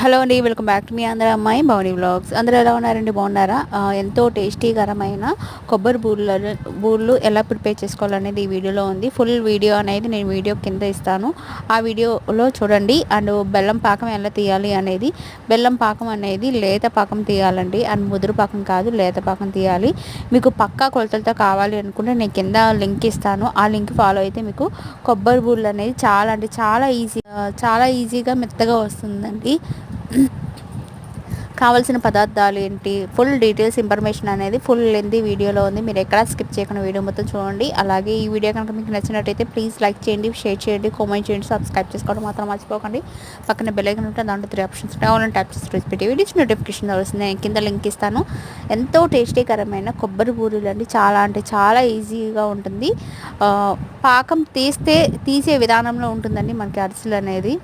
Hello అండి, welcome back to me అందరూ అమ్మాయి భవని వ్లాగ్స్. అందరూ ఎలా ఉన్నారండి? బాగున్నారా? ఎంతో టేస్టీకరమైన కొబ్బరి బూర్లు ఎలా ప్రిపేర్ చేసుకోవాలనేది ఈ వీడియోలో ఉంది. ఫుల్ వీడియో అనేది నేను వీడియో కింద ఇస్తాను, ఆ వీడియోలో చూడండి. అండ్ బెల్లం పాకం ఎలా తీయాలి అనేది, బెల్లం పాకం అనేది లేత పాకం తీయాలండి, అండ్ ముదురు పాకం కాదు, లేత పాకం తీయాలి. మీకు పక్కా కొలతలతో కావాలి అనుకుంటే నేను కింద లింక్ ఇస్తాను, ఆ లింక్ ఫాలో అయితే మీకు కొబ్బరి బూర్లు అనేది చాలా అంటే చాలా ఈజీగా మెత్తగా వస్తుందండి. కావాల్సిన పదార్థాలు ఏంటి, ఫుల్ డీటెయిల్స్ ఇన్ఫర్మేషన్ అనేది ఫుల్ లెంతీ వీడియోలో ఉంది. మీరు ఎక్కడ స్కిప్ చేయకుండా వీడియో మొత్తం చూడండి. అలాగే ఈ వీడియో కనుక మీకు నచ్చినట్టయితే ప్లీజ్ లైక్ చేయండి, షేర్ చేయండి, కామెంట్ చేయండి, సబ్స్క్రైబ్ చేసుకోవడం మాత్రం మర్చిపోకండి. పక్కన బెల్ ఐకాన్ ఉంటే దాంట్లో 3 ఆప్షన్స్ ఉంటాయి. ఆల్ ట్యాప్ చేసి పెట్టి వీడియోస్ నోటిఫికేషన్ వస్తుంది. నేను కింద లింక్ ఇస్తాను. ఎంతో టేస్టీకరమైన కొబ్బరి బూరెలు అండి, చాలా అంటే చాలా ఈజీగా ఉంటుంది. పాకం తీసే విధానంలో ఉంటుందండి మనకి అరిసెలు అనేది.